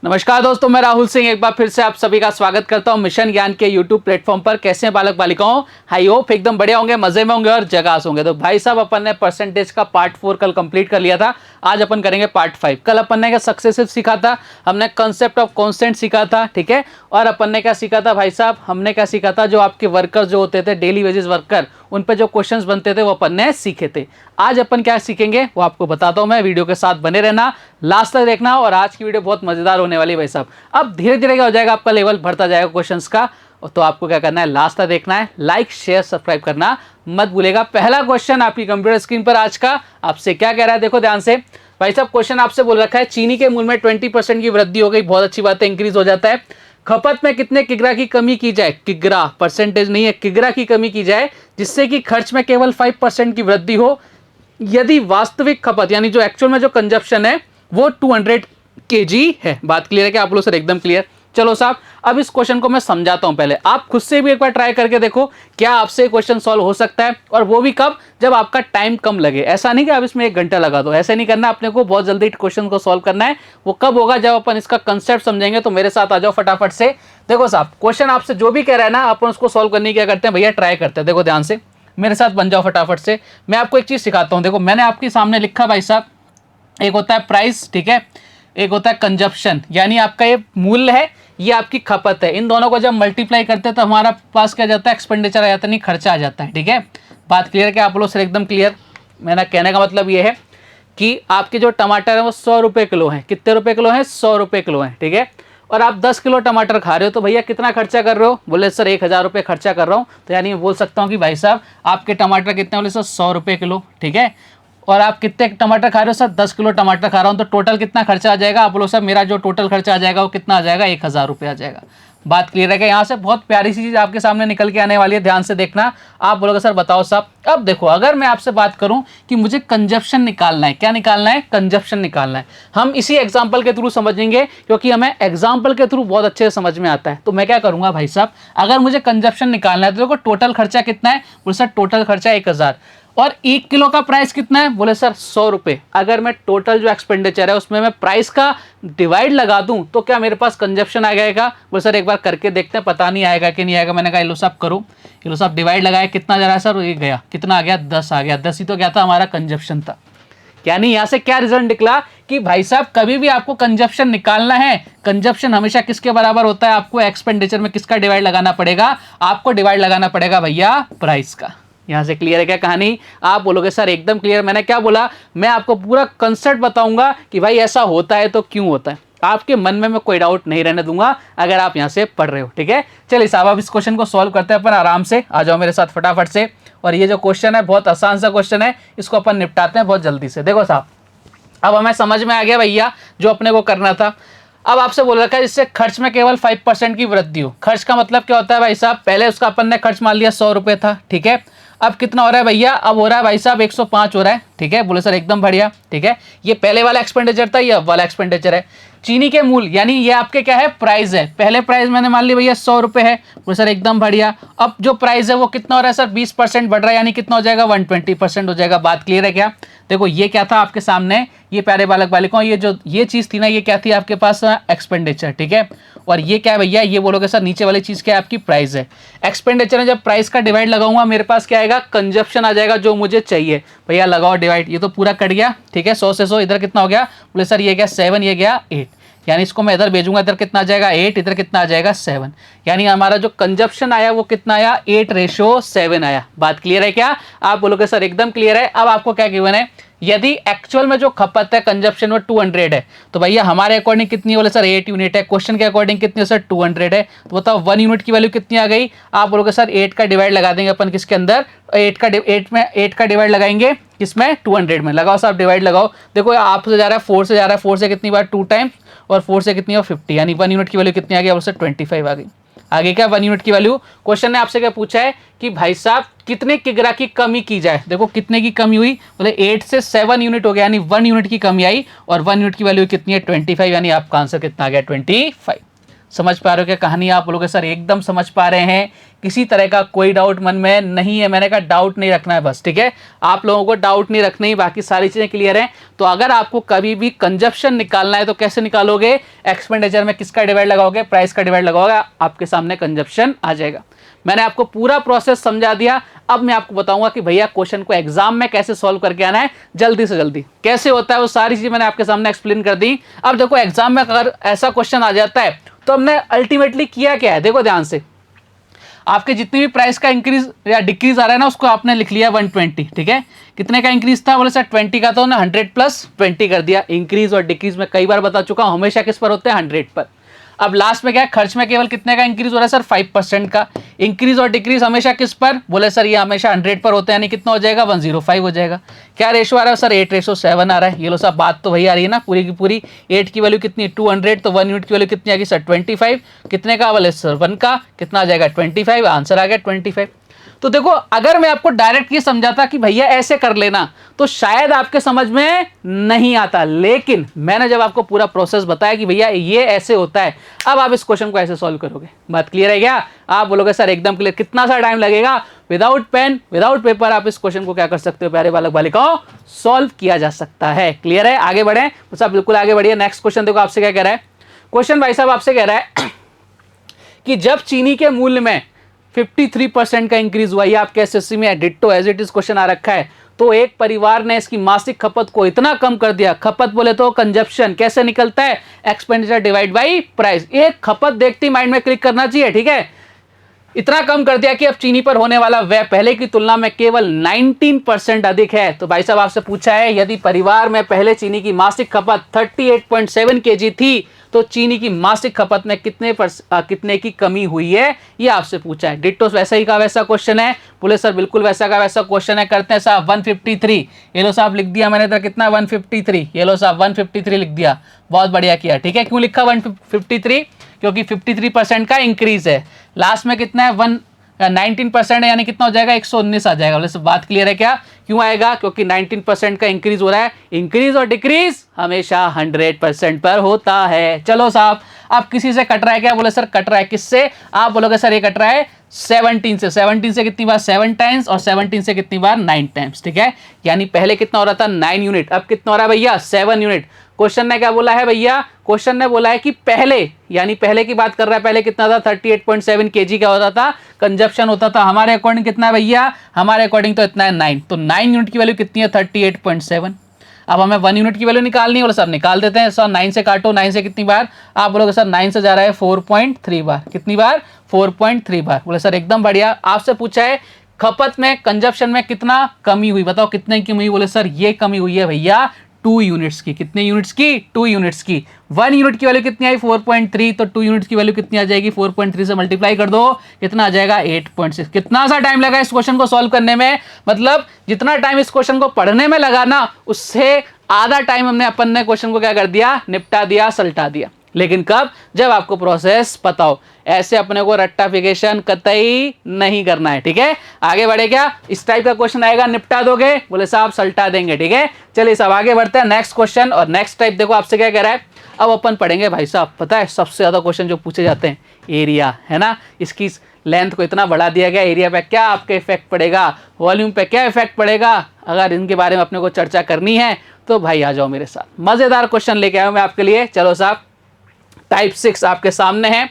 नमस्कार दोस्तों, मैं राहुल सिंह एक बार फिर से आप सभी का स्वागत करता हूं मिशन ज्ञान के यूट्यूब प्लेटफॉर्म पर। कैसे हैं बालक बालिकाओं? आई होप एकदम बढ़िया होंगे, मजे में होंगे और जगास होंगे। तो भाई साहब, अपन ने परसेंटेज का पार्ट 4 कल कंप्लीट कर लिया था। आज अपन करेंगे पार्ट 5। कल अपन ने क्या सक्सेसिव सीखा था, हमने कंसेप्ट ऑफ कॉन्स्टेंट सीखा था, ठीक है। और अपन ने क्या सीखा था भाई साहब, हमने क्या सीखा था, जो आपके वर्कर जो होते थे, डेली वेजेस वर्कर, उन पर जो क्वेश्चंस बनते थे वो अपन ने सीखे थे। आज अपन क्या सीखेंगे वो आपको बताता हूं मैं, वीडियो के साथ बने रहना, लास्ट तक देखना। और आज की वीडियो बहुत मजेदार होने वाली है भाई साहब। अब धीरे धीरे क्या हो जाएगा, आपका लेवल बढ़ता जाएगा क्वेश्चंस का। तो आपको क्या करना है, लास्ट तक देखना है, लाइक शेयर सब्सक्राइब करना मत भूलेगा। पहला क्वेश्चन आपकी कंप्यूटर स्क्रीन पर आज का आपसे क्या कह रहा है, देखो ध्यान से भाई साहब। क्वेश्चन आपसे बोल रखा है, चीनी के मूल्य में 20% की वृद्धि हो गई। बहुत अच्छी बात है, इंक्रीज हो जाता है। खपत में कितने किग्रा की कमी की जाए, किग्रा परसेंटेज नहीं है, किग्रा की कमी की जाए, जिससे कि खर्च में केवल 5% की वृद्धि हो, यदि वास्तविक खपत यानी जो एक्चुअल में जो कंजप्शन है वो 200 kg है। बात क्लियर है क्या आप लोग? सर एकदम क्लियर। चलो साहब, अब इस क्वेश्चन को मैं समझाता हूं। पहले आप खुद से भी एक बार ट्राई करके देखो, क्या आपसे क्वेश्चन सॉल्व हो सकता है। और वो भी कब, जब आपका टाइम कम लगे। ऐसा नहीं कि आप इसमें 1 घंटा लगा दो, ऐसा नहीं करना अपने को। बहुत जल्दी क्वेश्चन को सॉल्व करना है। वो कब होगा, जब अपन इसका कंसेप्ट समझेंगे। तो मेरे साथ आ जाओ फटाफट से। देखो साहब, क्वेश्चन आपसे जो भी कह रहा है ना, अपन उसको सॉल्व करने की क्या करते हैं भैया, ट्राई करते हैं। देखो ध्यान से मेरे साथ बन जाओ फटाफट से। मैं आपको एक चीज सिखाता हूं। देखो मैंने आपके सामने लिखा भाई साहब, एक होता है प्राइस, ठीक है, एक होता है कंजप्शन, यानी आपका ये मूल्य है, ये आपकी खपत है। इन दोनों को जब मल्टीप्लाई करते हैं तो हमारा पास क्या जाता है, एक्सपेंडिचर आ जाता है, नहीं खर्चा आ जाता है, ठीक है। बात क्लियर क्या आप लोग? सर एकदम क्लियर। मेरा कहने का मतलब ये है कि आपके जो टमाटर है वो 100 रुपये किलो हैं। कितने रुपए किलो हैं? 100 रुपये किलो हैं, ठीक है। और आप 10 किलो टमाटर खा रहे हो, तो भैया कितना खर्चा कर रहे हो? बोले सर 1000 रुपये खर्चा कर रहा हूँ। तो यानी मैं बोल सकता हूँ कि भाई साहब आपके टमाटर कितने? बोले सर 100 रुपये किलो, ठीक है। और आप कितने टमाटर खा रहे हो? सर 10 किलो टमाटर खा रहा हूँ। तो टोटल कितना खर्चा आ जाएगा? आप बोलो सर मेरा जो टोटल खर्चा आ जाएगा वो कितना आ जाएगा? 1000 रुपये आ जाएगा। बात क्लियर है क्या? यहाँ से बहुत प्यारी सी चीज़ आपके सामने निकल के आने वाली है, ध्यान से देखना। आप बोलोगे सर बताओ साहब। अब देखो, अगर मैं आपसे बात करूं कि मुझे कंजप्शन निकालना है, क्या निकालना है? कंजप्शन निकालना है। हम इसी एग्जाम्पल के थ्रू समझेंगे, क्योंकि हमें एग्जाम्पल के थ्रू बहुत अच्छे से समझ में आता है। तो मैं क्या करूंगा भाई साहब, अगर मुझे कंजप्शन निकालना है तो देखो टोटल खर्चा कितना है? बोले सर टोटल खर्चा 1000। और 1 किलो का प्राइस कितना है? बोले सर 100 रुपये। अगर मैं टोटल जो एक्सपेंडिचर है उसमें मैं प्राइस का डिवाइड लगा दूं तो क्या मेरे पास कंजप्शन आ जाएगा? बोले सर एक बार करके देखते हैं, पता नहीं आएगा कि नहीं आएगा। मैंने कहा लो साहब करो। लो साहब डिवाइड लगाया, कितना जा रहा है सर? ये गया, कितना आ गया? 10 आ गया। 10 ही तो क्या था, हमारा कंजप्शन था। यानी यहाँ से क्या रिजल्ट निकला कि भाई साहब कभी भी आपको कंजप्शन निकालना है, कंजप्शन हमेशा किसके बराबर होता है? आपको एक्सपेंडिचर में किसका डिवाइड लगाना पड़ेगा? आपको डिवाइड लगाना पड़ेगा भैया प्राइस का। यहां से क्लियर है क्या कहानी? आप बोलोगे सर एकदम क्लियर। मैंने क्या बोला, मैं आपको पूरा कंसेप्ट बताऊंगा कि भाई ऐसा होता है तो क्यों होता है। आपके मन में मैं कोई डाउट नहीं रहने दूंगा अगर आप यहां से पढ़ रहे हो, ठीक है। चलिए साहब, अब इस क्वेश्चन को सॉल्व करते हैं अपन आराम से। आ जाओ मेरे साथ फटाफट से। और ये जो क्वेश्चन है बहुत आसान सा क्वेश्चन है, इसको अपन निपटाते हैं बहुत जल्दी से। देखो साहब, अब हमें समझ में आ गया भैया जो अपने को करना था। अब आपसे बोल रखा है जिससे खर्च में केवल 5% की वृद्धि हो। खर्च का मतलब क्या होता है भाई साहब? पहले उसका अपन ने खर्च मान लिया 100 रुपये था, ठीक है। अब कितना हो रहा है भैया? अब हो रहा है भाई साहब 105 हो रहा है, ठीक है। बोले सर एकदम बढ़िया, ठीक है। ये पहले वाला एक्सपेंडिचर था, ये अब वाला एक्सपेंडिचर है। चीनी के मूल्य यानी ये आपके क्या है? प्राइस है। पहले प्राइस मैंने मान लिया भैया 100 रुपये है। बोले सर एकदम बढ़िया। अब जो प्राइस है वो कितना हो रहा है सर? 20% बढ़ रहा है, यानी कितना हो जाएगा? 120% हो जाएगा। बात क्लियर है क्या? देखो ये क्या था आपके सामने, ये प्यारे बालक बालिकाओं, ये चीज़ थी ना, ये क्या थी आपके पास? एक्सपेंडिचर, ठीक है। और ये क्या है भैया? ये बोलोगे सर नीचे वाली चीज़ क्या है? आपकी प्राइस है। एक्सपेंडिचर में जब प्राइस का डिवाइड लगाऊंगा मेरे पास क्या आएगा? कंजप्शन आ जाएगा, जो मुझे चाहिए। भैया लगाओ डिवाइड, ये तो पूरा कट गया, ठीक है। 100 से 100 इधर कितना हो गया? बोले सर ये गया 7, ये गया 8। यानी इसको मैं इधर भेजूंगा, इधर कितना आ जाएगा? 8, इधर कितना आ जाएगा? 7। यानी हमारा जो कंजप्शन आया वो कितना आया? 8:7 आया। बात क्लियर है क्या? आप बोलोगे सर एकदम क्लियर है। अब आपको क्या गिवन है? यदि एक्चुअल में जो खपत है कंजप्शन वो 200 है, तो भैया हमारे अकॉर्डिंग कितनी? बोले सर 8 यूनिट है। क्वेश्चन के अकॉर्डिंग कितनी है सर? 200 है। तो बताओ 1 यूनिट की वैल्यू कितनी आ गई? आप बोलोगे सर 8 का डिवाइड लगा देंगे अपन किसके अंदर? 8 का डिवाइड लगाएंगे किसमें? 200 में। लगाओ साहब डिवाइड लगाओ। देखो आपसे जा रहा है 4 से जा रहा है, 4 से कितनी बार? 2 टाइम्स। और 4 से कितनी है? 50। यानी 1 यूनिट की वैल्यू कितनी आ गई? बोले सर 25 आ गई। आगे क्या? 1 यूनिट की वैल्यू। क्वेश्चन ने आपसे क्या पूछा है कि भाई साहब कितने किग्रा की कमी की जाए। देखो कितने की कमी हुई? बोले 8 से 7 यूनिट हो गया, यानी 1 यूनिट की कमी आई। और 1 यूनिट की वैल्यू कितनी है? 25। यानी आपका आंसर कितना आ गया? 25। समझ पा रहे हो क्या कहानी? आप बोलोगे सर एकदम समझ पा रहे हैं, किसी तरह का कोई डाउट मन में नहीं है। मैंने कहा डाउट नहीं रखना है बस, ठीक है, आप लोगों को डाउट नहीं रखनी, बाकी सारी चीज़ें क्लियर हैं। तो अगर आपको कभी भी कंजप्शन निकालना है तो कैसे निकालोगे? एक्सपेंडिचर में किसका डिवाइड लगाओगे? प्राइस का डिवाइड लगाओगे, आपके सामने कंजप्शन आ जाएगा। मैंने आपको पूरा प्रोसेस समझा दिया। अब मैं आपको बताऊंगा कि भैया क्वेश्चन को एग्जाम में कैसे सॉल्व करके आना है, जल्दी से जल्दी कैसे होता है, वो सारी चीज़ मैंने आपके सामने एक्सप्लेन कर दी। अब देखो एग्जाम में अगर ऐसा क्वेश्चन आ जाता है तो हमने अल्टीमेटली किया क्या है, देखो ध्यान से। आपके जितनी भी प्राइस का इंक्रीज या डिक्रीज आ रहा है ना, उसको आपने लिख लिया 120, ठीक है। कितने का इंक्रीज था? बोले सर 20 का, तो ना 100 प्लस 20 कर दिया। इंक्रीज और डिक्रीज में कई बार बता चुका हूं, हमेशा किस पर होते हैं? 100 पर। अब लास्ट में क्या है? खर्च में केवल कितने का इंक्रीज हो रहा है सर? 5% का। इंक्रीज और डिक्रीज हमेशा किस पर? बोले सर ये हमेशा 100 पर होते हैं, यानी कितना हो जाएगा? 105 हो जाएगा। क्या रेशो आ रहा है सर? 8:7 आ रहा है। ये लो साहब बात तो वही आ रही है ना पूरी की पूरी। 8 की वैल्यू कितनी? 200, तो 1 यूनिट की वैल्यू कितनी आ गई सर? 25। कितने का? बोले सर 1 का। कितना आ जाएगा? 25। आंसर आ गया 25। तो देखो अगर मैं आपको डायरेक्ट ये समझाता कि भैया ऐसे कर लेना, तो शायद आपके समझ में नहीं आता, लेकिन मैंने जब आपको पूरा प्रोसेस बताया कि भैया ये ऐसे होता है, अब आप इस क्वेश्चन को ऐसे सॉल्व करोगे। बात क्लियर है क्या? आप बोलोगे सर एकदम क्लियर। कितना सा टाइम लगेगा? विदाउट पेन विदाउट पेपर आप इस क्वेश्चन को क्या कर सकते हो प्यारे बालक बालिकाओं? सॉल्व किया जा सकता है। क्लियर है? आगे बढ़े तो साहब बिल्कुल आगे बढ़िए। नेक्स्ट क्वेश्चन देखो आपसे क्या कह रहा है क्वेश्चन। भाई साहब आपसे कह रहा है कि जब चीनी के मूल्य में 53% का इंक्रीज हुआ, ये आपके एसएससी में ditto as it is question आ रखा है, तो एक परिवार ने इसकी मासिक खपत को इतना कम कर दिया। खपत बोले तो कंजप्शन कैसे निकलता है? Expenditure divide by price. एक खपत देखते ही माइंड में क्लिक करना चाहिए, ठीक है। इतना कम कर दिया कि अब चीनी पर होने वाला व्यय पहले की तुलना में केवल 19% अधिक है। तो भाई साहब आपसे पूछा है यदि परिवार में पहले चीनी की मासिक खपत 38.7 kg थी, तो चीनी की मासिक खपत में कितने की कमी हुई है, ये आपसे पूछा है। डिट्टो वैसा ही का वैसा क्वेश्चन है। बोले सर बिल्कुल वैसा का वैसा क्वेश्चन है, करते हैं साहब। 153 ये लो साहब लिख दिया मैंने, तो कितना? 153। ये लो साहब 153 लिख दिया, बहुत बढ़िया किया, ठीक है। क्यों लिखा 153? क्योंकि 53% का इंक्रीज है। लास्ट में कितना है? 19% है, यानी कितना हो जाएगा? 119 आ जाएगा। बोले बात क्लियर है क्या? क्यों आएगा? क्योंकि 19% का इंक्रीज हो रहा है। इंक्रीज और डिक्रीज हमेशा 100% पर होता है। चलो साहब अब किसी से कट रहा है क्या? बोले सर कट रहा है। किससे? आप बोलोगे सर ये कट रहा है 17 से। 17 से कितनी बार? 7 टाइम्स, और 17 से कितनी बार? 9 टाइम्स, ठीक है। यानी पहले कितना हो रहा था? 9 यूनिट, अब कितना हो रहा है भैया? 7 यूनिट। क्वेश्चन ने क्या बोला है भैया? क्वेश्चन ने बोला है कि पहले, यानी पहले की बात कर रहा है, पहले कितना था? 38.7 kg क्या होता था? कंजप्शन होता था। हमारे अकॉर्डिंग कितना है भैया? हमारे अकॉर्डिंग तो इतना है 9। तो 9 यूनिट की वैल्यू कितनी है? 38.7। अब हमें 1 यूनिट की वैल्यू निकालनी है। बोले सर निकाल देते हैं। सर 9 से काटो, 9 से कितनी बार? आप बोलोगे सर 9 से जा रहा है 4.3 बार। कितनी बार? 4.3 बार। बोले सर एकदम बढ़िया। आपसे पूछा है खपत में, कंजप्शन में कितना कमी हुई, बताओ कितने की हुई? बोले सर ये कमी हुई है भैया 2 यूनिट्स की। कितने यूनिट्स की? 2 यूनिट्स की। 1 यूनिट की वैल्यू कितनी आई? 4.3। तो 2 यूनिट्स की वैल्यू कितनी आ जाएगी? 4.3 से मल्टीप्लाई कर दो, कितना आ जाएगा? 8.6। कितना सा टाइम लगा इस क्वेश्चन को सॉल्व करने में? मतलब जितना टाइम इस क्वेश्चन को पढ़ने में लगा ना, उससे आधा टाइम हमने अपन ने क्वेश्चन को क्या कर दिया? निपटा दिया, सलटा दिया। लेकिन कब? जब आपको प्रोसेस पता हो। ऐसे अपने को रट्टाफिकेशन कतई नहीं करना है, ठीक है। आगे बढ़े क्या? इस टाइप का क्वेश्चन आएगा, निपटा दोगे? बोले साहब सलटा देंगे, ठीक है। चलिए साहब आगे बढ़ते हैं नेक्स्ट क्वेश्चन। और नेक्स्ट टाइप देखो आपसे क्या कह रहा है। अब अपन पढ़ेंगे भाई साहब, पता है सबसे ज्यादा क्वेश्चन जो पूछे जाते हैं एरिया, है ना। इसकी लेंथ को इतना बढ़ा दिया गया, एरिया पे क्या आपके इफेक्ट पड़ेगा, वॉल्यूम पे क्या इफेक्ट पड़ेगा। अगर इनके बारे में अपने को चर्चा करनी है तो भाई आ जाओ मेरे साथ। मजेदार क्वेश्चन लेके आया हूं मैं आपके लिए। चलो साहब टाइप 6 आपके सामने है।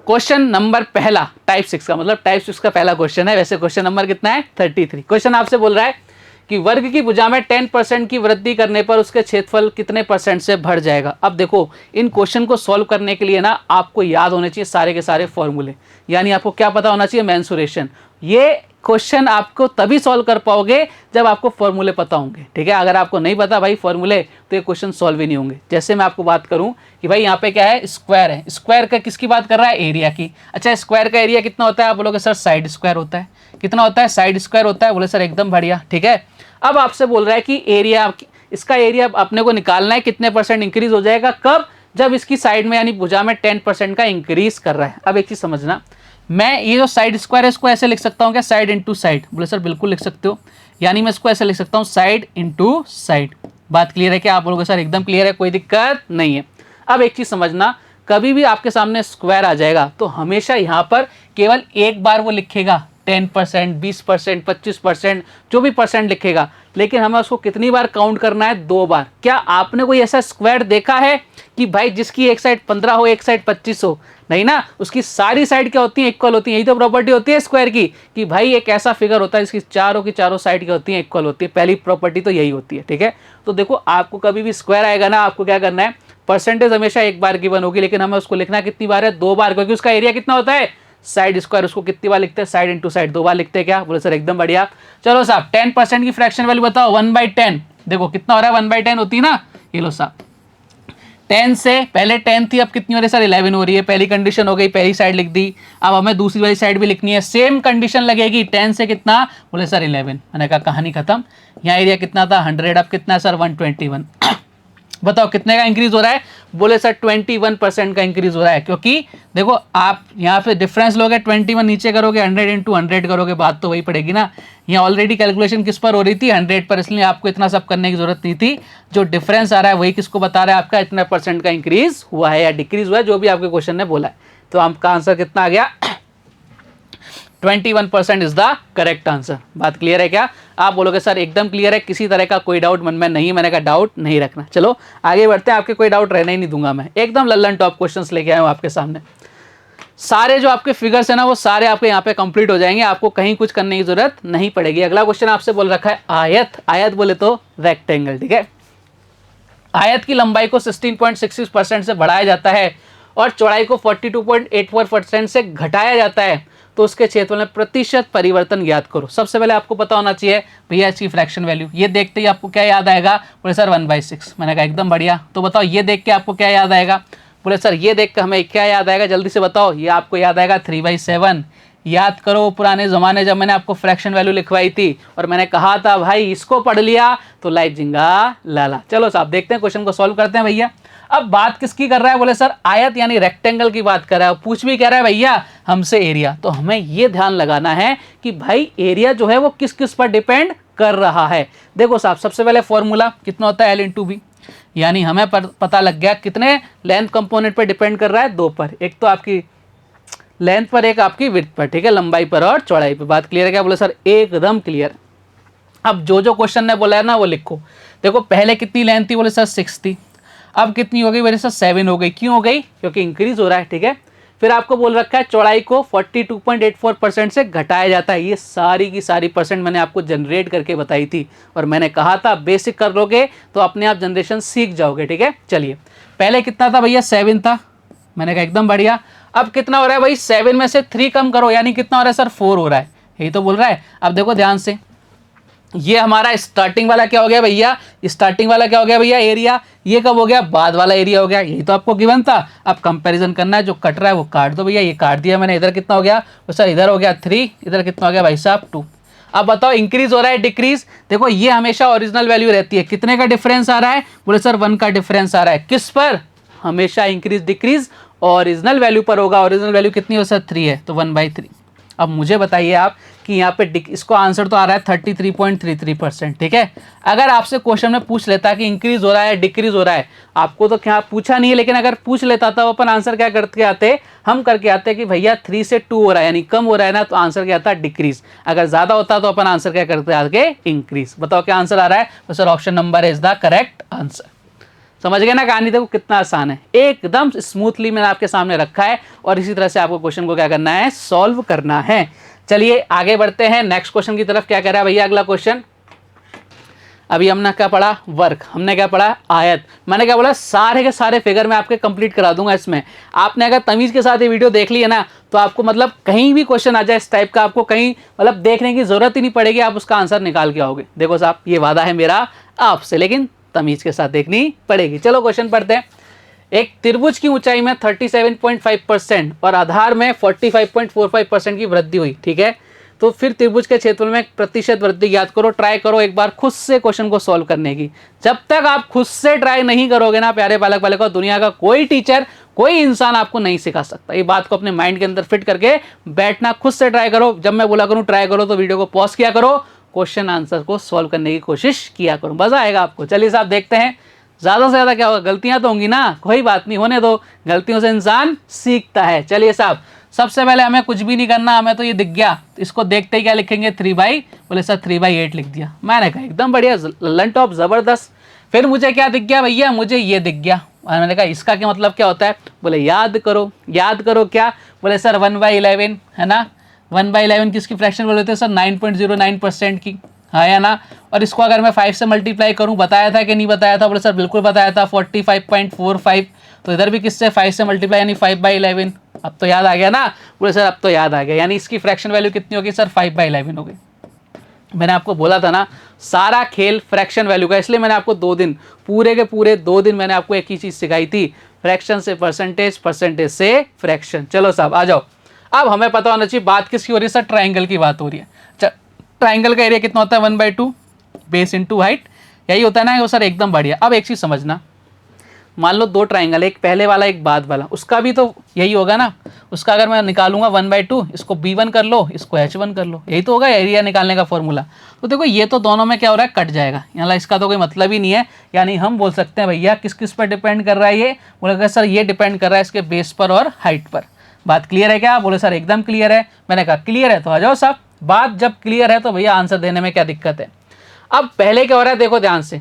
क्वेश्चन नंबर पहला टाइप 6 का, मतलब टाइप 6 का पहला क्वेश्चन है। वैसे क्वेश्चन नंबर कितना है? 33। क्वेश्चन आपसे बोल रहा है कि वर्ग की भुजा में 10% की वृद्धि करने पर उसके क्षेत्रफल कितने % से बढ़ जाएगा। अब देखो इन क्वेश्चन को सॉल्व करने के लिए ना आपको याद होने चाहिए सारे के सारे फॉर्मूले, यानी आपको क्या पता होना चाहिए? मेंसुरेशन। ये क्वेश्चन आपको तभी सॉल्व कर पाओगे जब आपको फॉर्मूले पता होंगे, ठीक है। अगर आपको नहीं पता भाई फॉर्मूले, तो ये क्वेश्चन सॉल्व ही नहीं होंगे। जैसे मैं आपको बात करूं कि भाई यहाँ पे क्या है? स्क्वायर है। स्क्वायर का किसकी बात कर रहा है? एरिया की। अच्छा स्क्वायर का एरिया कितना होता है? आप बोलोगे सर साइड स्क्वायर होता है। कितना होता है? साइड स्क्वायर होता है। बोले सर एकदम बढ़िया, ठीक है। अब आपसे बोल रहा है कि एरिया, इसका एरिया अपने को निकालना है, कितने % इंक्रीज हो जाएगा। कब? जब इसकी साइड में यानी भुजा में 10% का इंक्रीज कर रहा है। अब एक चीज समझना, मैं ये जो साइड स्क्वायर है इसको ऐसे लिख सकता हूँ क्या? Side into side. बोले सर बिल्कुल लिख सकते हो, यानी मैं इसको ऐसे लिख सकता हूँ साइड इंटू साइड। बात क्लियर है क्या? आप बोलोगे सर एकदम क्लियर है, कोई दिक्कत नहीं है। अब एक चीज समझना, कभी भी आपके सामने स्क्वायर आ जाएगा तो हमेशा यहाँ पर केवल एक बार वो लिखेगा 10%, 20%, 25%, जो भी परसेंट लिखेगा, लेकिन हमें उसको कितनी बार काउंट करना है? 2 बार। क्या आपने कोई ऐसा स्क्वायर देखा है कि भाई जिसकी एक साइड 15 हो, एक साइड 25 हो? नहीं ना, उसकी सारी साइड क्या होती है? इक्वल होती है। यही तो प्रॉपर्टी होती है स्क्वायर की, कि भाई एक ऐसा फिगर होता है जिसकी चारों की चारों साइड क्या होती है? इक्वल होती है। पहली प्रॉपर्टी तो यही होती है, ठीक है। तो देखो, आपको कभी भी स्क्वायर आएगा ना, आपको क्या करना है? परसेंटेज हमेशा एक बार गिवन होगी, लेकिन हमें उसको लिखना कितनी बार है? 2 बार, क्योंकि उसका एरिया कितना होता है? Side square. उसको कितनी बार लिखते हैं? साइड इंटू साइड, 2 बार लिखते हैं। क्या बोले सर? एकदम बढ़िया। चलो साहब, 10% की फ्रैक्शन वैल्यू बताओ। 1/10 देखो कितना हो रहा है? 1/10 होती है ना। ये लो साहब, 10 से पहले 10 थी, अब कितनी हो रही है सर? 11 हो रही है। पहली कंडीशन हो गई, पहली साइड लिख दी। अब हमें दूसरी वाली साइड भी लिखनी है, सेम कंडीशन लगेगी। 10 से कितना? बोले सर 11। मैंने कहा कहानी खत्म। यहाँ एरिया कितना था? 100। अब कितना है सर? 121। बताओ कितने का इंक्रीज हो रहा है? बोले सर 21% का इंक्रीज हो रहा है, क्योंकि देखो आप यहाँ पे डिफरेंस लोगे, 21 नीचे करोगे, 100 इंटू 100 करोगे, बात तो वही पड़ेगी ना। यहाँ ऑलरेडी कैलकुलेशन किस पर हो रही थी? 100 पर, इसलिए आपको इतना सब करने की जरूरत नहीं थी। जो डिफरेंस आ रहा है वही किसको बता रहा है? आपका इतना % का इंक्रीज हुआ है या डिक्रीज हुआ है, जो भी आपके क्वेश्चन ने बोला है। तो आपका आंसर कितना आ गया? 21% इज द करेक्ट आंसर। बात क्लियर है क्या? आप बोलोगे सर एकदम क्लियर है, किसी तरह का कोई डाउट मन में नहीं। मैंने कहा डाउट नहीं रखना। चलो आगे बढ़ते हैं, आपके कोई डाउट रहना ही नहीं दूंगा मैं। एकदम लल्लन टॉप क्वेश्चंस लेके आया हूं आपके सामने। सारे जो आपके फिगर्स है ना, वो सारे आपके यहाँ पे कंप्लीट हो जाएंगे, आपको कहीं कुछ करने की जरूरत नहीं पड़ेगी। अगला क्वेश्चन आपसे बोल रखा है आयत। आयत बोले तो रेक्टेंगल, ठीक है। आयत की लंबाई को 16.66% से बढ़ाया जाता है और चौड़ाई को 42.84% से घटाया जाता है, तो उसके क्षेत्रफल में प्रतिशत परिवर्तन ज्ञात करो। सबसे पहले आपको पता होना चाहिए भैया इसकी फ्रैक्शन वैल्यू। ये देखते ही आपको क्या याद आएगा? बोले सर 1/6। मैंने कहा एकदम बढ़िया। तो बताओ ये देख के आपको क्या याद आएगा? बोले सर ये देख के हमें क्या याद आएगा? जल्दी से बताओ। ये आपको याद आएगा 3/7। याद करो पुराने ज़माने जब मैंने आपको फ्रैक्शन वैल्यू लिखवाई थी और मैंने कहा था भाई इसको पढ़ लिया तो लाइफ जिंगा लाला। चलो साहब देखते हैं, क्वेश्चन को सॉल्व करते हैं भैया। अब बात किसकी कर रहा है? बोले सर आयत यानी रेक्टेंगल की बात कर रहा है। पूछ भी कह रहा है भैया हमसे एरिया। तो हमें ये ध्यान लगाना है कि भाई एरिया जो है वो किस किस पर डिपेंड कर रहा है। देखो साहब, सबसे पहले फॉर्मूला कितना होता है? L/B, यानी हमें पता लग गया कितने लेंथ कंपोनेंट पर डिपेंड कर रहा है? 2 पर। एक तो आपकी लेंथ पर, एक आपकी विड्थ पर, ठीक है, लंबाई पर और चौड़ाई पर। बात क्लियर है क्या? बोले सर एकदम क्लियर। अब जो जो क्वेश्चन ने बोला है ना वो लिखो। देखो पहले कितनी लेंथ थी? बोले सर 6 थी। अब कितनी हो गई? बोले सर 7 हो गई। क्यों हो गई? क्योंकि इंक्रीज हो रहा है, ठीक है। फिर आपको बोल रखा है चौड़ाई को 42.84% से घटाया जाता है। ये सारी की सारी परसेंट मैंने आपको जनरेट करके बताई थी और मैंने कहा था बेसिक कर लोगे तो अपने आप जनरेशन सीख जाओगे, ठीक है। चलिए पहले कितना था भैया? 7 था। मैंने कहा एकदम बढ़िया। अब कितना हो रहा है भाई? 7 में से 3 कम करो, यानी कितना हो रहा है सर? 4 हो रहा है। यही तो बोल रहा है। अब देखो ध्यान से, ये हमारा स्टार्टिंग वाला क्या हो गया भैया? स्टार्टिंग वाला क्या हो गया भैया? एरिया। ये कब हो गया? बाद वाला एरिया हो गया। यही तो आपको गिवन था। अब कंपैरिजन करना है, जो कट रहा है वो काट दो भैया। ये काट दिया मैंने। इधर कितना हो गया? तो सर इधर हो गया 3, इधर कितना हो गया भाई साहब? 2। अब बताओ इंक्रीज हो रहा है डिक्रीज? देखो ये हमेशा ओरिजिनल वैल्यू रहती है। कितने का डिफरेंस आ रहा है? बोले सर 1 का डिफरेंस आ रहा है। किस पर? हमेशा इंक्रीज डिक्रीज ओरिजिनल वैल्यू पर होगा। ओरिजिनल वैल्यू कितनी हो सर? 3 है, तो 1/3। अब मुझे बताइए आप कि यहाँ पे इसको आंसर तो आ रहा है 33.33%, ठीक है। अगर आपसे क्वेश्चन में पूछ लेता कि इंक्रीज हो रहा है डिक्रीज हो रहा है, आपको तो क्या पूछा नहीं है, लेकिन अगर पूछ लेता तो अपन आंसर क्या करके आते? हम करके आते कि भैया 3 से 2 हो रहा है, यानी कम हो रहा है ना, तो आंसर क्या आता? डिक्रीज। अगर ज्यादा होता तो अपन आंसर क्या करते? आगे इंक्रीज। बताओ क्या आंसर आ रहा है? तो sir option number is the correct answer. समझ गए ना कहानी? देखो कितना आसान है, एकदम स्मूथली मैंने आपके सामने रखा है और इसी तरह से आपको क्वेश्चन को क्या करना है? सॉल्व करना है। चलिए आगे बढ़ते हैं नेक्स्ट क्वेश्चन की तरफ। क्या कह रहा है भैया अगला क्वेश्चन? अभी हमने क्या पढ़ा? वर्क। हमने क्या पढ़ा? आयत। मैंने क्या बोला? सारे के सारे फिगर मैं आपके कंप्लीट करा दूंगा इसमें। आपने अगर तमीज के साथ ये वीडियो देख ली है ना, तो आपको मतलब कहीं भी क्वेश्चन आ जाए इस टाइप का, आपको कहीं मतलब देखने की जरूरत ही नहीं पड़ेगी, आप उसका आंसर निकाल के आओगे। देखो साहब ये वादा है मेरा आपसे, लेकिन तमीज के साथ देखनी पड़ेगी। चलो क्वेश्चन पढ़ते हैं। एक त्रिभुज की ऊंचाई में 37.5% और आधार में 45.45% की वृद्धि हुई, ठीक है। तो फिर त्रिभुज के क्षेत्रफल में प्रतिशत वृद्धि ज्ञात करो। ट्राई करो एक बार खुद से क्वेश्चन को सॉल्व करने की। जब तक आप खुद से ट्राई नहीं करोगे ना प्यारे बालक बालिका, दुनिया का कोई टीचर कोई इंसान आपको नहीं सिखा सकता। ये बात को अपने माइंड के अंदर फिट करके बैठना, खुद से ट्राई करो। जब मैं बोला करूं ट्राई करो तो वीडियो को पॉज किया करो, क्वेश्चन आंसर को सॉल्व करने की कोशिश किया करो, मजा आएगा आपको। चलिए साहब देखते हैं ज़्यादा से ज़्यादा क्या होगा, गलतियां तो होंगी ना, कोई बात नहीं, होने दो, गलतियों से इंसान सीखता है। चलिए साहब, सबसे पहले हमें कुछ भी नहीं करना, हमें तो ये दिख गया, इसको देखते ही क्या लिखेंगे 3/, बोले सर 3/8 लिख दिया। मैंने कहा एकदम बढ़िया, ललन टॉप ज़बरदस्त। फिर मुझे क्या दिख गया भैया, मुझे ये दिख गया, और मैंने कहा इसका क्या मतलब क्या होता है, बोले याद करो। याद करो क्या, बोले सर 1/11 है ना, 1/11 किसकी फ्रैक्शन बोल रहे थे सर, 9.09% की, हाँ या ना। और इसको अगर मैं 5 से मल्टीप्लाई करूँ, बताया था कि नहीं बताया था, बोले सर बिल्कुल बताया था, 45.45। तो इधर भी किससे 5 से मल्टीप्लाई यानी 5/11। अब तो याद आ गया ना, बोले सर अब तो याद आ गया, यानी इसकी फ्रैक्शन वैल्यू कितनी होगी सर, 5/11 होगी। मैंने आपको बोला था ना, सारा खेल फ्रैक्शन वैल्यू का, इसलिए मैंने आपको 2 दिन, पूरे के पूरे 2 दिन मैंने आपको एक ही चीज़ सिखाई थी, फ्रैक्शन से परसेंटेज, परसेंटेज से फ्रैक्शन। चलो साहब आ जाओ, अब हमें पता होना चाहिए बात किसकी हो रही है सर, ट्राइंगल की बात हो रही है। ट्राइंगल का एरिया कितना होता है, 1/2 बेस इंटू हाइट, यही होता है ना वो सर, एकदम बढ़िया। अब एक चीज़ समझना, मान लो 2 ट्राइंगल, एक पहले वाला एक बाद वाला, उसका भी तो यही होगा ना, उसका अगर मैं निकालूंगा 1/2, इसको B1 कर लो, इसको H1 कर लो, यही तो होगा एरिया निकालने का फॉर्मूला। तो देखो ये तो दोनों में क्या हो रहा है, कट जाएगा, यहाँ इसका तो कोई मतलब ही नहीं है। यानी हम बोल सकते हैं भैया किस किस पर डिपेंड कर रहा है ये, बोले सर ये डिपेंड कर रहा है इसके बेस पर और हाइट पर। बात क्लियर है क्या, बोले सर एकदम क्लियर है। मैंने कहा क्लियर है तो आ जाओ साहब, बात जब क्लियर है तो भैया आंसर देने में क्या दिक्कत है। अब पहले क्या हो रहा है, देखो ध्यान से,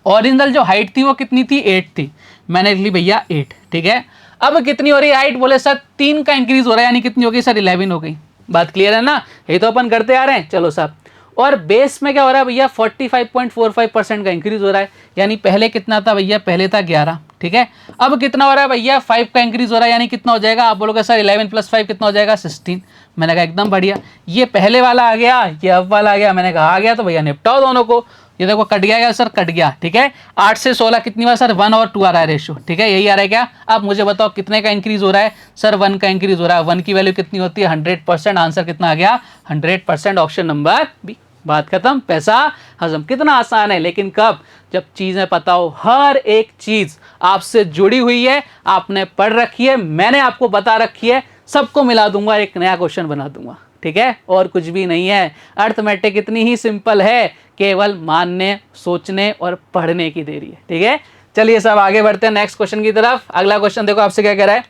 ओरिजिनल जो हाइट थी वो कितनी थी, 8 थी, मैंने लिख ली भैया 8, ठीक है। अब कितनी हो रही है हाइट, बोले सर 3 का इंक्रीज हो रहा है, यानी कितनी हो गई सर, 11 हो गई। बात क्लियर है ना, ये तो अपन करते आ रहे हैं। चलो साहब, और बेस में क्या हो रहा है भैया, 45.45% का इंक्रीज हो रहा है, यानी पहले कितना था भैया, पहले था 11, ठीक है। अब कितना हो रहा है भैया, 5 का इंक्रीज हो रहा है, यानी कितना हो जाएगा, आप बोलोगे सर 11 + 5 कितना हो जाएगा, 16। मैंने कहा एकदम बढ़िया, ये पहले वाला आ गया, ये अब वाला आ गया। मैंने कहा आ गया तो भैया निपटाओ दोनों को। ये देखो कट गया सर, कट गया, ठीक है। 8 से 16 कितनी बार सर, 1 और 2 आ रहा है रेशियो, ठीक है, यही आ रहा है क्या। अब मुझे बताओ कितने का इंक्रीज हो रहा है सर, 1 का इंक्रीज हो रहा है। 1 की वैल्यू कितनी होती है, 100%। आंसर कितना आ गया, 100%, ऑप्शन नंबर बी। बात खत्म, पैसा हजम। कितना आसान है, लेकिन कब, जब चीज़ें पता हो, हर एक चीज़ आपसे जुड़ी हुई है, आपने पढ़ रखी है, मैंने आपको बता रखी है, सबको मिला दूंगा, एक नया क्वेश्चन बना दूंगा, ठीक है, और कुछ भी नहीं है। अर्थमेटिक इतनी ही सिंपल है, केवल मानने, सोचने और पढ़ने की देरी है, ठीक है। चलिए साहब आगे बढ़ते हैं नेक्स्ट क्वेश्चन की तरफ। अगला क्वेश्चन देखो आपसे क्या कह रहा है,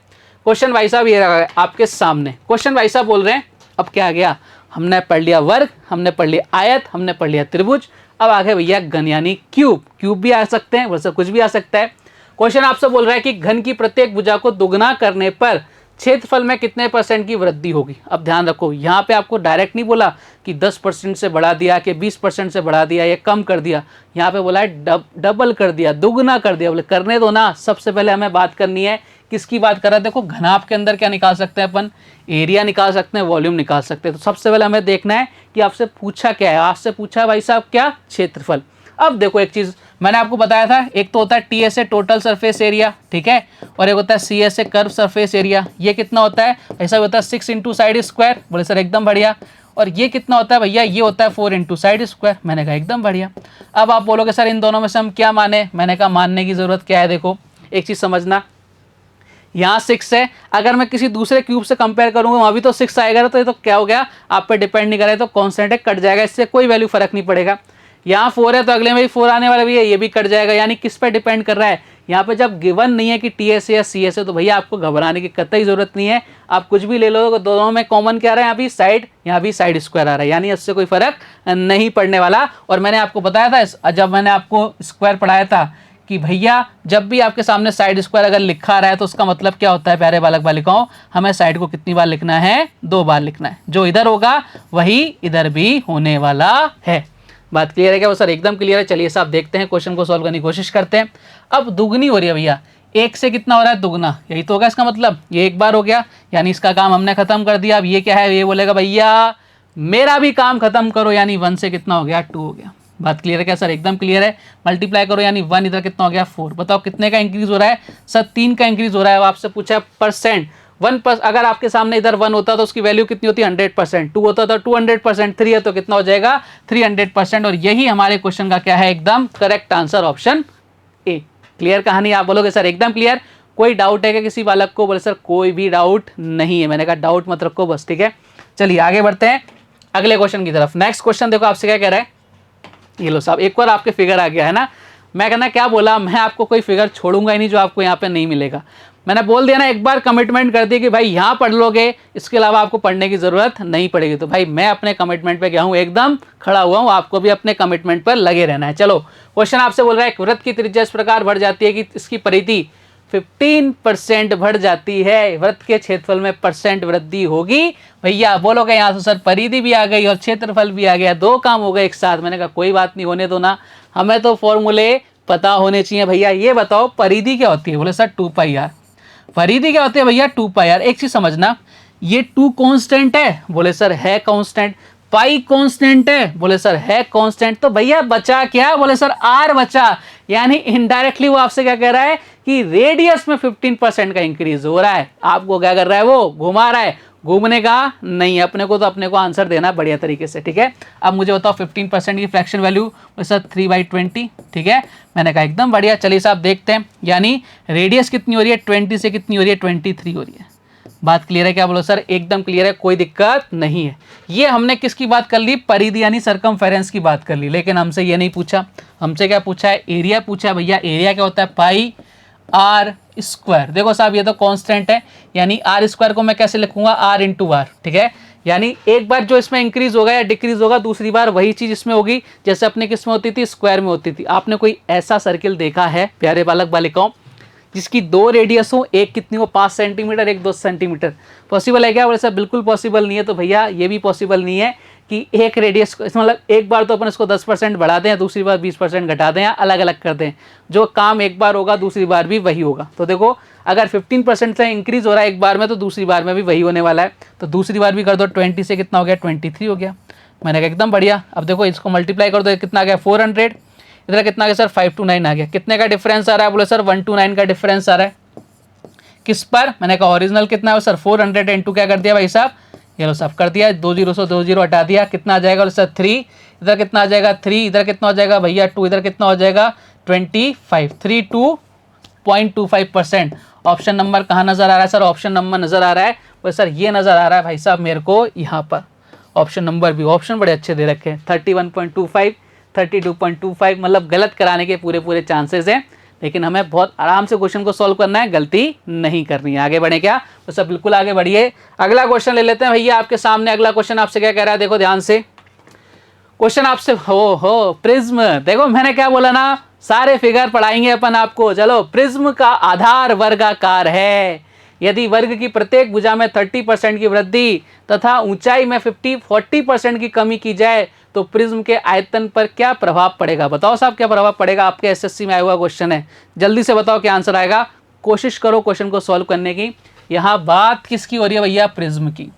क्वेश्चन भाई साहब ये रहा है आपके सामने। क्वेश्चन भाई साहब बोल रहे हैं, अब क्या आ गया, हमने पढ़ लिया वर्ग, हमने पढ़ लिया आयत, हमने पढ़ लिया त्रिभुज, अब आगे भैया घन यानी क्यूब। क्यूब भी आ सकते हैं, वैसे कुछ भी आ सकता है। क्वेश्चन आपसे बोल रहा है कि घन की प्रत्येक भुजा को दुगना करने पर क्षेत्रफल में कितने % की वृद्धि होगी। अब ध्यान रखो, यहाँ पे आपको डायरेक्ट नहीं बोला कि 10% से बढ़ा दिया, कि 20% से बढ़ा दिया या कम कर दिया, यहाँ पे बोला है डबल कर दिया, दुगना कर दिया। बोले करने दो ना, सबसे पहले हमें बात करनी है किसकी बात कर रहा है। देखो घनाभ के अंदर क्या निकाल सकते हैं अपन, एरिया निकाल सकते हैं, वॉल्यूम निकाल सकते हैं। तो सबसे पहले हमें देखना है कि आपसे पूछा क्या है, आपसे पूछा भाई साहब क्या, क्षेत्रफल। अब देखो एक चीज़ मैंने आपको बताया था, एक तो होता है TSA टोटल सरफेस एरिया, ठीक है, और एक होता है CSA कर्व सरफेस एरिया। ये कितना होता है, ऐसा होता है 6 × साइड स्क्वायर। बोले सर एकदम बढ़िया। और ये कितना होता है भैया, ये होता है 4 × साइड स्क्वायर। मैंने कहा एकदम बढ़िया। अब आप बोलोगे सर इन दोनों में से हम क्या माने, मैंने कहा मानने की ज़रूरत क्या है। देखो एक चीज़ समझना, यहाँ 6 है, अगर मैं किसी दूसरे क्यूब से कंपेयर करूँगा वहाँ भी तो 6 आएगा, तो ये तो क्या हो गया, आप पे डिपेंड नहीं करे, तो कॉन्स्टेंट है, कट जाएगा, इससे कोई वैल्यू फर्क नहीं पड़ेगा। यहाँ 4 है तो अगले में भी 4 आने वाला भी है, ये भी कट जाएगा। यानी किस पे डिपेंड कर रहा है, यहाँ पे जब गिवन नहीं है कि TSA या CSA, तो भैया आपको घबराने की कतई ज़रूरत नहीं है। आप कुछ भी ले लो, दोनों में कॉमन क्या आ रहा है, यहाँ भी साइड स्क्वायर आ रहा है, यानी इससे कोई फर्क नहीं पड़ने वाला। और मैंने आपको बताया था, जब मैंने आपको स्क्वायर पढ़ाया था, कि भैया जब भी आपके सामने साइड स्क्वायर अगर लिखा रहा है तो उसका मतलब क्या होता है प्यारे बालक बालिकाओं, हमें साइड को कितनी बार लिखना है, 2 बार लिखना है। जो इधर होगा वही इधर भी होने वाला है। बात क्लियर है क्या, वो सर एकदम क्लियर है। चलिए साहब देखते हैं, क्वेश्चन को सॉल्व करने की कोशिश करते हैं। अब दुगनी हो रही है भैया, 1 से कितना हो रहा है, दुगना, यही तो होगा इसका मतलब। ये एक बार हो गया, यानी इसका काम हमने खत्म कर दिया। अब ये क्या है, ये बोलेगा भैया मेरा भी काम खत्म करो, यानी 1 से कितना हो गया, 2 हो गया। बात क्लियर है क्या सर, एकदम क्लियर है। मल्टीप्लाई करो, यानी 1 इधर कितना हो गया, 4। बताओ कितने का इंक्रीज हो रहा है सर, 3 का इंक्रीज हो रहा है। आपसे पूछा है परसेंट, 1%, अगर आपके सामने इधर 1 होता तो उसकी वैल्यू कितनी होती है, 100%। 2 होता तो 200%, 3 है तो कितना हो जाएगा, 300%। और यही हमारे क्वेश्चन का क्या है, एकदम correct answer, option A. Clear कहानी, आप बोलोगे सर एकदम क्लियर। कोई डाउट है क्या किसी बालक को, बोले सर कोई भी डाउट नहीं है। मैंने कहा डाउट मत रखो बस, ठीक है। चलिए आगे बढ़ते हैं अगले क्वेश्चन की तरफ। नेक्स्ट क्वेश्चन देखो आपसे क्या कह रहा है, ये लो साहब, एक बार आपके फिगर आ गया है ना। मैं कहना क्या बोला, मैं आपको कोई फिगर छोड़ूंगा ही नहीं जो आपको यहाँ पे नहीं मिलेगा। मैंने बोल दिया ना, एक बार कमिटमेंट कर दी कि भाई यहाँ पढ़ लोगे, इसके अलावा आपको पढ़ने की जरूरत नहीं पड़ेगी। तो भाई मैं अपने कमिटमेंट पे गया हूँ, एकदम खड़ा हुआ हूँ, आपको भी अपने कमिटमेंट पर लगे रहना है। चलो क्वेश्चन आपसे बोल रहा है, एक वृत्त की त्रिज्या इस प्रकार बढ़ जाती है कि इसकी परिधि 15% बढ़ जाती है, वृत्त के क्षेत्रफल में परसेंट वृद्धि होगी। भैया बोलोगे यहाँ से सर परिधि भी आ गई और क्षेत्रफल भी आ गया, दो काम हो गए एक साथ। मैंने कहा कोई बात नहीं, होने दो ना, हमें तो फॉर्मूले पता होने चाहिए। भैया ये बताओ परिधि क्या होती है? बोले सर 2πr। परिधि क्या होती है भैया? 2πr। एक चीज समझना, ये 2 कांस्टेंट है, बोले सर है कांस्टेंट। पाई कांस्टेंट है, बोले सर है कांस्टेंट। तो भैया बचा क्या? बोले सर आर बचा। यानी इनडायरेक्टली वो आपसे क्या कह रहा है कि रेडियस में 15% का इंक्रीज हो रहा है। आपको क्या कर रहा है? वो घुमा रहा है। घूमने का नहीं, अपने को तो अपने को आंसर देना बढ़िया तरीके से, ठीक है। अब मुझे बताओ 15% की फ्रैक्शन वैल्यू, सर 3/20, ठीक है। मैंने कहा एकदम बढ़िया। चलिए साहब देखते हैं, यानी रेडियस कितनी हो रही है? 20 से कितनी हो रही है? 23 हो रही है। बात क्लियर है क्या? बोलो सर एकदम क्लियर है, कोई दिक्कत नहीं है। ये हमने किसकी बात कर ली? परिधि यानी सरकमफेरेंस की बात कर ली। लेकिन हमसे ये नहीं पूछा, हमसे क्या पूछा है? एरिया पूछा है। भैया एरिया क्या होता है? पाई आर स्क्वायर। देखो साहब ये तो कांस्टेंट है, यानी आर स्क्वायर को मैं कैसे लिखूंगा? आर इंटू आर, ठीक है। यानी एक बार जो इसमें इंक्रीज होगा या डिक्रीज होगा, दूसरी बार वही चीज इसमें होगी जैसे अपने किस में होती थी? स्क्वायर में होती थी। आपने कोई ऐसा सर्किल देखा है प्यारे बालक बालिकाओं जिसकी दो रेडियस हो, एक कितनी हो? 5 सेंटीमीटर, एक 2 सेंटीमीटर? पॉसिबल है क्या? बोले सर बिल्कुल पॉसिबल नहीं है। तो भैया ये भी पॉसिबल नहीं है कि एक रेडियस मतलब एक बार तो अपन इसको 10% बढ़ा दें, दूसरी बार 20% घटा दें, या अलग अलग कर दें। जो काम एक बार होगा दूसरी बार भी वही होगा। तो देखो अगर 15% से इंक्रीज हो रहा है एक बार में, तो दूसरी बार में भी वही होने वाला है। तो दूसरी बार भी कर दो, 20 से कितना हो गया? 23 हो गया। मैंने कहा एकदम बढ़िया। अब देखो इसको मल्टीप्लाई कर दो, कितना आ गया? 400। इधर कितना आ गया सर? 529 आ गया। कितने का डिफरेंस आ रहा है? बोले सर 129 का डिफरेंस आ रहा है। किस पर? मैंने कहा ओरिजिनल कितना है सर? 400 इंटू क्या कर दिया भाई साहब? ये लो साफ कर दिया, 2 0 से 2 0 हटा दिया। कितना आ जाएगा सर? 3। इधर कितना आ जाएगा? 3। इधर कितना हो जाएगा भैया? 2। इधर कितना हो जाएगा? 25। 32.25%। ऑप्शन नंबर कहाँ नजर आ रहा है सर? ऑप्शन नंबर नजर आ रहा है वो सर, ये नजर आ रहा है भाई साहब मेरे को यहाँ पर। ऑप्शन नंबर भी, ऑप्शन बड़े अच्छे दे रखे हैं। 31.25, 32.25, मतलब गलत कराने के पूरे पूरे चांसेस हैं। लेकिन हमें बहुत आराम से क्वेश्चन को सॉल्व करना है, गलती नहीं करनी है। आगे बढ़े क्या? तो सब बिल्कुल आगे बढ़िए। अगला क्वेश्चन ले लेते हैं भैया आपके सामने। अगला क्वेश्चन आपसे क्या कह रहा है? देखो ध्यान से क्वेश्चन आपसे, हो प्रिज्म। देखो मैंने क्या बोला ना, सारे फिगर पढ़ाएंगे अपन आपको। चलो, प्रिज्म का आधार वर्गाकार है। यदि वर्ग की प्रत्येक भुजा में 30% की वृद्धि तथा ऊंचाई में 40% की कमी की जाए तो प्रिज्म के आयतन पर क्या प्रभाव पड़ेगा? बताओ साहब क्या प्रभाव पड़ेगा? आपके एसएससी में आया हुआ क्वेश्चन है, जल्दी से बताओ क्या आंसर आएगा। कोशिश करो क्वेश्चन को सॉल्व करने की। यहाँ बात किसकी हो रही है भैया? प्रिज्म की।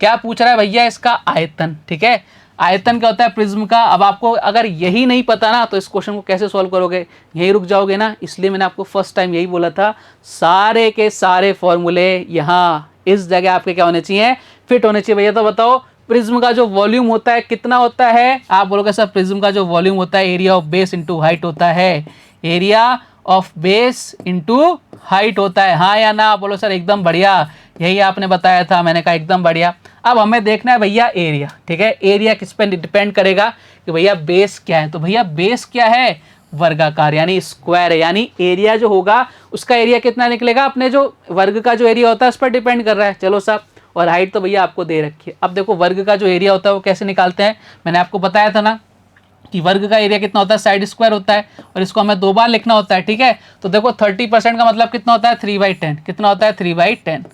क्या पूछ रहा है भैया? इसका आयतन, ठीक है। आयतन क्या होता है प्रिज्म का? अब आपको अगर यही नहीं पता ना, तो इस क्वेश्चन को कैसे सॉल्व करोगे? यही रुक जाओगे ना। इसलिए मैंने आपको फर्स्ट टाइम यही बोला था, सारे के सारे फॉर्मूले यहाँ इस जगह आपके क्या होने चाहिए? फिट होने चाहिए। भैया तो बताओ प्रिज्म का जो वॉल्यूम होता है कितना होता है? आप बोलोगे सर प्रिज्म का जो वॉल्यूम होता है area of base into height होता है। Area of base into height होता है, हाँ या ना? बोलो सर एकदम बढ़िया, यही आपने बताया था। मैंने कहा एकदम बढ़िया। अब हमें देखना है भैया एरिया, ठीक है। एरिया किस पे डिपेंड करेगा कि भैया बेस क्या है? तो भैया बेस क्या है? वर्गाकार यानी स्क्वायर है। यानी एरिया जो होगा उसका एरिया कितना निकलेगा? अपने जो वर्ग का जो एरिया होता है उस पर डिपेंड कर रहा है। चलो साहब, और हाइट तो भैया आपको दे रखी है। अब देखो वर्ग का जो एरिया होता है वो कैसे निकालते हैं? मैंने आपको बताया था ना कि वर्ग का एरिया कितना होता है? साइड स्क्वायर होता है, और इसको हमें 2 बार लिखना होता है, ठीक है। तो देखो 30% का मतलब कितना होता है? 3/10। कितना होता है? 3/10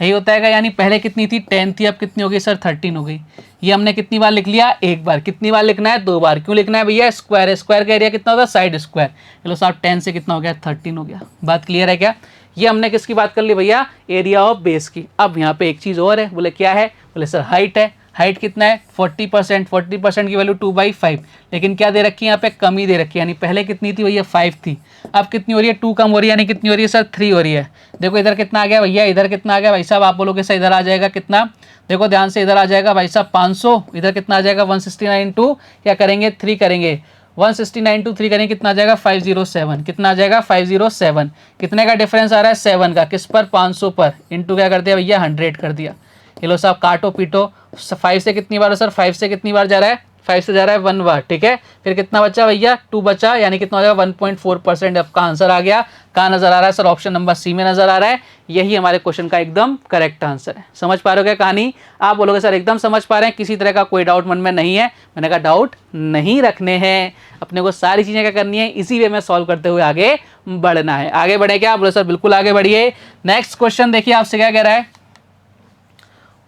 यही होता है। यानी पहले कितनी थी? 10 थी, अब कितनी हो गई सर? 13 हो गई। ये हमने कितनी बार लिख लिया? एक बार। कितनी बार लिखना है? 2 बार। क्यों लिखना है भैया? स्क्वायर है, स्क्वायर का एरिया कितना होता है? Side square. चलो साहब 10 से कितना हो गया? 13 हो गया। बात क्लियर है क्या? ये हमने किसकी बात कर ली भैया? एरिया ऑफ बेस की। अब यहाँ पे एक चीज़ और है, बोले क्या है? बोले सर हाइट है। हाइट कितना है? 40%। 40% की वैल्यू 2/5। लेकिन क्या दे रखी है यहाँ पे? कमी दे रखी है। यानी पहले कितनी थी भैया? 5 थी, अब कितनी हो रही है? 2 कम हो रही है। यानी कितनी हो रही है सर? 3 हो रही है। देखो इधर कितना आ गया भैया? इधर कितना आ गया भाई साहब? आप बोलोगे सर इधर आ जाएगा कितना? देखो ध्यान से, इधर आ जाएगा भाई साहब 500। इधर कितना आ जाएगा? 169 टू क्या करेंगे? 3 करेंगे। 169 टू 3 करेंगे, कितना आ जाएगा? 507। कितना आ जाएगा? 507। कितने का डिफरेंस आ रहा है? 7 का। किस पर? 500 पर। इंटू क्या कर दिया भैया? 100 कर दिया। ये लो साहब काटो पीटो। 5 से कितनी बार है सर? 5 से कितनी बार जा रहा है? 5 से जा रहा है 1 बार, ठीक है। फिर कितना बचा भैया, 2 बचा, यानी कितना हो जाएगा 1.4% आपका आंसर आ गया। कहाँ नजर आ रहा है सर, ऑप्शन नंबर सी में नजर आ रहा है। यही हमारे क्वेश्चन का एकदम करेक्ट आंसर है। समझ पा रहे हो क्या कहानी? आप बोलोगे सर एकदम समझ पा रहे हैं, किसी तरह का कोई डाउट मन में नहीं है। मैंने कहा डाउट नहीं रखने हैं, अपने को सारी चीजें क्या करनी है, इसी वे में सॉल्व करते हुए आगे बढ़ना है। आगे बढ़े क्या? बोलो सर बिल्कुल आगे बढ़िए। नेक्स्ट क्वेश्चन देखिए आपसे क्या कह रहा है।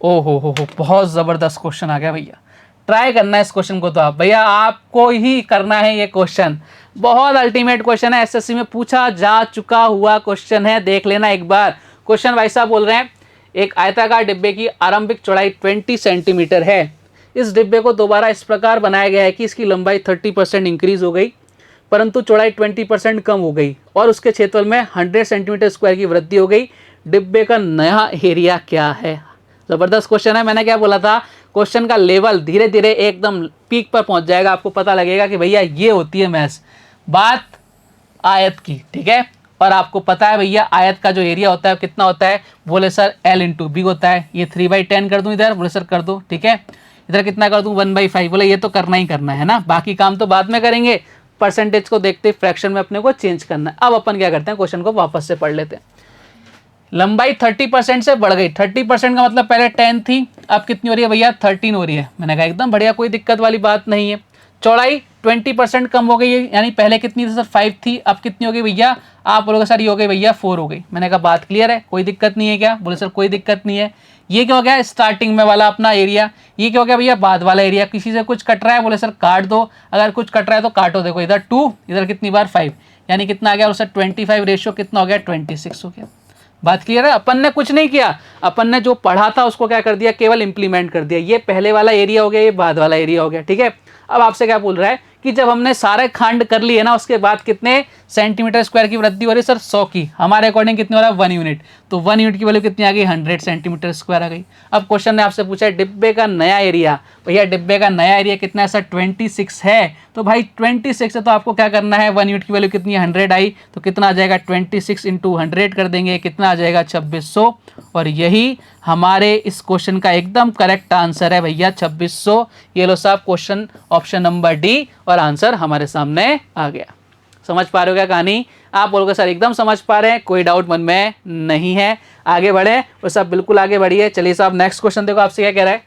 ओ हो, बहुत जबरदस्त क्वेश्चन आ गया भैया। ट्राई करना है इस क्वेश्चन को, तो आप भैया आपको ही करना है ये क्वेश्चन। बहुत अल्टीमेट क्वेश्चन है, एसएससी में पूछा जा चुका हुआ क्वेश्चन है, देख लेना एक बार। क्वेश्चन भाई साहब बोल रहे हैं, एक आयताकार डिब्बे की आरंभिक चौड़ाई 20 सेंटीमीटर है। इस डिब्बे को दोबारा इस प्रकार बनाया गया है कि इसकी लंबाई 30% इंक्रीज हो गई, परंतु चौड़ाई 20% कम हो गई और उसके क्षेत्रफल में 100 सेंटीमीटर स्क्वायर की वृद्धि हो गई। डिब्बे का नया एरिया क्या है? जबरदस्त क्वेश्चन है। मैंने क्या बोला था, क्वेश्चन का लेवल धीरे धीरे एकदम पीक पर पहुंच जाएगा, आपको पता लगेगा कि भैया ये होती है मैथ्स, बात आयत की, ठीक है। और आपको पता है भैया आयत का जो एरिया होता है कितना होता है, बोले सर L/B होता है। ये 3/10 कर दूं इधर, बोले सर कर दो, ठीक है। इधर कितना कर दूं 1/5, बोले ये तो करना ही करना है ना, बाकी काम तो बाद में करेंगे। परसेंटेज को देखते फ्रैक्शन में अपने को चेंज करना है। अब अपन क्या करते हैं, क्वेश्चन को वापस से पढ़ लेते हैं। लंबाई 30% से बढ़ गई। 30% का मतलब पहले 10 थी, अब कितनी हो रही है भैया 13 हो रही है। मैंने कहा एकदम बढ़िया, कोई दिक्कत वाली बात नहीं है। चौड़ाई 20% कम हो गई है, यानी पहले कितनी थी सर 5 थी, अब कितनी हो गई भैया, आप बोलोगे सर ये हो गई भैया 4 हो गई। मैंने कहा बात क्लियर है, कोई दिक्कत नहीं है क्या? बोले सर कोई दिक्कत नहीं है। ये क्या हो गया स्टार्टिंग में वाला अपना एरिया, ये क्या हो गया भैया बाद वाला एरिया। किसी से कुछ कट रहा है, बोले सर काट दो, अगर कुछ कट रहा है तो काटो। देखो इधर 2, इधर कितनी बार 5, यानी कितना आ गया बोले सर 25 रेशियो कितना हो गया 26 हो गया। बात क्लियर है? अपन ने कुछ नहीं किया, अपन ने जो पढ़ा था उसको क्या कर दिया, केवल इंप्लीमेंट कर दिया। ये पहले वाला एरिया हो गया, ये बाद वाला एरिया हो गया, ठीक है। अब आपसे क्या बोल रहा है कि जब हमने सारे खंड कर लिए ना, उसके बाद कितने सेंटीमीटर स्क्वायर की वृद्धि हो रही है सर 100 की। हमारे अकॉर्डिंग कितनी हो रहा है 1 यूनिट, तो 1 यूनिट की वैल्यू कितनी आ गई 100 सेंटीमीटर स्क्वायर आ गई। अब क्वेश्चन ने आपसे पूछा है डिब्बे का नया एरिया, भैया डिब्बे का नया एरिया कितना है सर 26 है। तो भाई 26 है तो आपको क्या करना है, 1 यूनिट की वैल्यू कितनी 100 आई, तो कितना आ जाएगा 26 × 100 कर देंगे, कितना आ जाएगा 2600। और यही हमारे इस क्वेश्चन का एकदम करेक्ट आंसर है भैया 2600। ये लो साहब क्वेश्चन ऑप्शन नंबर डी, और आंसर हमारे सामने आ गया। समझ पा रहे हो क्या कहानी? आप बोलोगे सर एकदम समझ पा रहे हैं, कोई डाउट मन में नहीं है। आगे बढ़े और सब बिल्कुल आगे बढ़िए। चलिए साहब नेक्स्ट क्वेश्चन देखो आपसे क्या कह रहा है।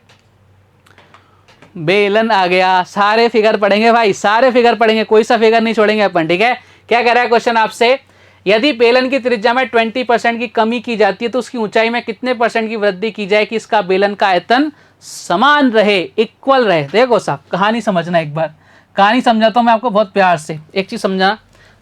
बेलन आ गया, सारे फिगर पढ़ेंगे भाई, सारे फिगर पढ़ेंगे, कोई सा फिगर नहीं छोड़ेंगे अपन, ठीक है। क्या कह रहा है क्वेश्चन आपसे, यदि बेलन की त्रिज्या में 20% की कमी की जाती है तो उसकी ऊंचाई में कितने % की वृद्धि की जाए कि इसका बेलन का आयतन समान रहे, इक्वल रहे। देखो साहब कहानी समझना, एक बार कहानी समझाता हूं मैं आपको बहुत प्यार से। एक चीज समझना,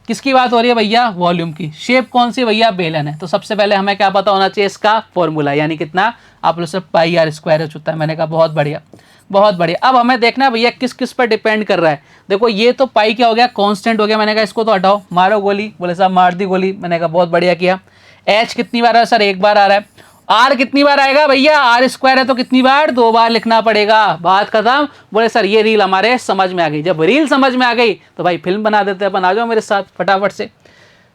किसकी बात हो रही है भैया, वॉल्यूम की। शेप कौन सी भैया, बेलन है। तो सबसे पहले हमें क्या पता होना चाहिए, इसका फॉर्मूला, यानी कितना, आप लोग सब πr² होता है। मैंने कहा बहुत बढ़िया बहुत बढ़िया। अब हमें देखना है भैया किस किस पर डिपेंड कर रहा है। देखो ये तो पाई क्या हो गया, कांस्टेंट हो गया। मैंने कहा इसको तो हटाओ, मारो गोली, बोले साहब मार दी गोली। मैंने कहा बहुत बढ़िया किया। एच कितनी बार है सर, एक बार आ रहा है। आर कितनी बार आएगा भैया, r² है तो कितनी बार, 2 बार लिखना पड़ेगा। बात खत्म। बोले सर ये रील हमारे समझ में आ गई। जब रील समझ में आ गई तो भाई फिल्म बना देते हैं अपन, आ जाओ मेरे साथ फटाफट से।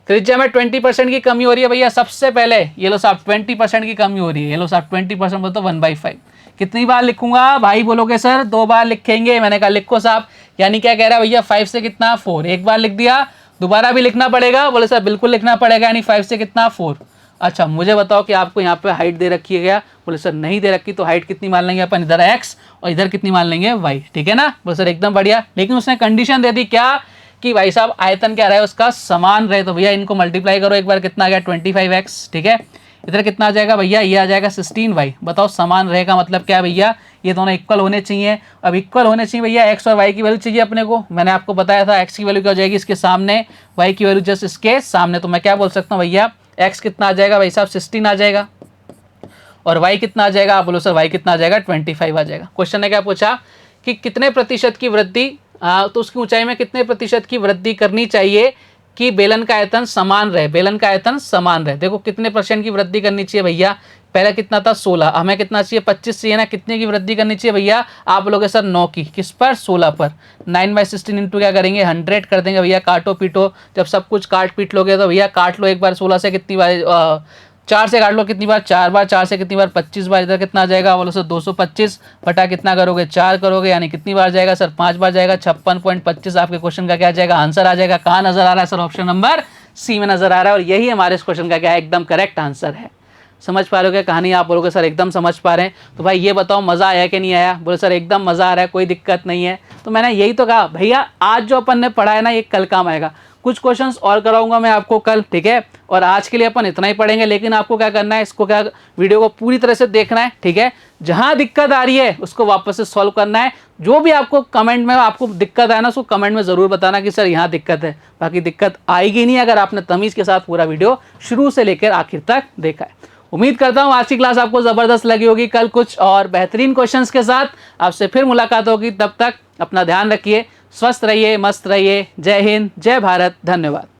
त्रिज्या में 20% की कमी हो रही है भैया, सबसे पहले ये लो साहब 20% की कमी हो रही है। ये लो साहब 20% बोलते 1/5। कितनी बार लिखूंगा भाई, बोलोगे सर 2 बार लिखेंगे। मैंने कहा लिखो साहब, यानी क्या कह रहा है भैया 5 से कितना 4, एक बार लिख दिया, दोबारा भी लिखना पड़ेगा। बोले सर बिल्कुल लिखना पड़ेगा, यानी 5 से कितना 4। अच्छा मुझे बताओ कि आपको यहाँ पे हाइट दे रखी है क्या, बोले सर नहीं दे रखी, तो हाइट कितनी मान लेंगे अपन, इधर x और इधर कितनी मान लेंगे y, ठीक है ना। बोले सर एकदम बढ़िया। लेकिन उसने कंडीशन दे दी क्या, कि भाई साहब आयतन क्या रहे उसका समान रहे। तो भैया इनको मल्टीप्लाई करो एक बार, कितना आ गया 25x, ठीक है। इधर कितना आ जाएगा भैया, ये आ जाएगा 16y। बताओ समान रहेगा मतलब क्या भैया, ये दोनों इक्वल होने चाहिए। अब इक्वल होने चाहिए भैया, x और y की वैल्यू चाहिए अपने को। मैंने आपको बताया था x की वैल्यू क्या हो जाएगी इसके सामने, y की वैल्यू जस्ट इसके सामने। तो मैं क्या बोल सकता हूँ भैया, x कितना आ जाएगा भाई साहब 16 आ जाएगा, और y कितना आ जाएगा, आप बोलो सर y कितना आ जाएगा 25 आ जाएगा। क्वेश्चन ने क्या पूछा कि कितने प्रतिशत की वृद्धि, तो उसकी ऊंचाई में कितने प्रतिशत की वृद्धि करनी चाहिए कि बेलन का आयतन समान रहे, बेलन का आयतन समान रहे। देखो कितने % की वृद्धि करनी चाहिए भैया, पहले कितना था 16, हमें कितना चाहिए 25 चाहिए ना। कितने की वृद्धि करनी चाहिए भैया, आप लोग सर 9 की, किस पर 16 पर। 9/16 इंटू क्या करेंगे 100 कर देंगे भैया, काटो पीटो। जब सब कुछ काट पीट लोगे तो भैया काट लो एक बार 16 से, कितनी बार 4 से काट लो कितनी बार, 4 बार, 4 से कितनी बार 25 बार, इधर कितना आ जाएगा बोलो सर 225 बटा कितना करोगे 4 करोगे, यानी कितनी बार जाएगा सर 5 बार जाएगा, 56.25 आपके क्वेश्चन का क्या आ जाएगा आंसर आ जाएगा। कहाँ नजर आ रहा है सर, ऑप्शन नंबर सी में नजर आ रहा है, और यही हमारे इस क्वेश्चन का क्या है एकदम करेक्ट आंसर है। समझ पा रहे हो क्या कहानी, आप बोलोगे सर एकदम समझ पा रहे हैं, तो भाई ये बताओ मज़ा आया कि नहीं आया, बोले सर एकदम मज़ा आ रहा है, कोई दिक्कत नहीं है। तो मैंने यही तो कहा भैया आज जो अपन ने पढ़ा है ना ये कल काम आएगा, कुछ क्वेश्चंस और कराऊंगा मैं आपको कल, ठीक है। और आज के लिए अपन इतना ही पढ़ेंगे, लेकिन आपको क्या करना है, इसको क्या वीडियो को पूरी तरह से देखना है, ठीक है। जहां दिक्कत आ रही है उसको वापस से सॉल्व करना है, जो भी आपको कमेंट में आपको दिक्कत आए ना उसको कमेंट में ज़रूर बताना कि सर यहाँ दिक्कत है, बाकी दिक्कत आएगी नहीं अगर आपने तमीज़ के साथ पूरा वीडियो शुरू से लेकर आखिर तक देखा है। उम्मीद करता हूँ आज की क्लास आपको ज़बरदस्त लगी होगी। कल कुछ और बेहतरीन क्वेश्चंस के साथ आपसे फिर मुलाकात होगी, तब तक अपना ध्यान रखिए, स्वस्थ रहिए, मस्त रहिए। जय हिंद, जय भारत, धन्यवाद।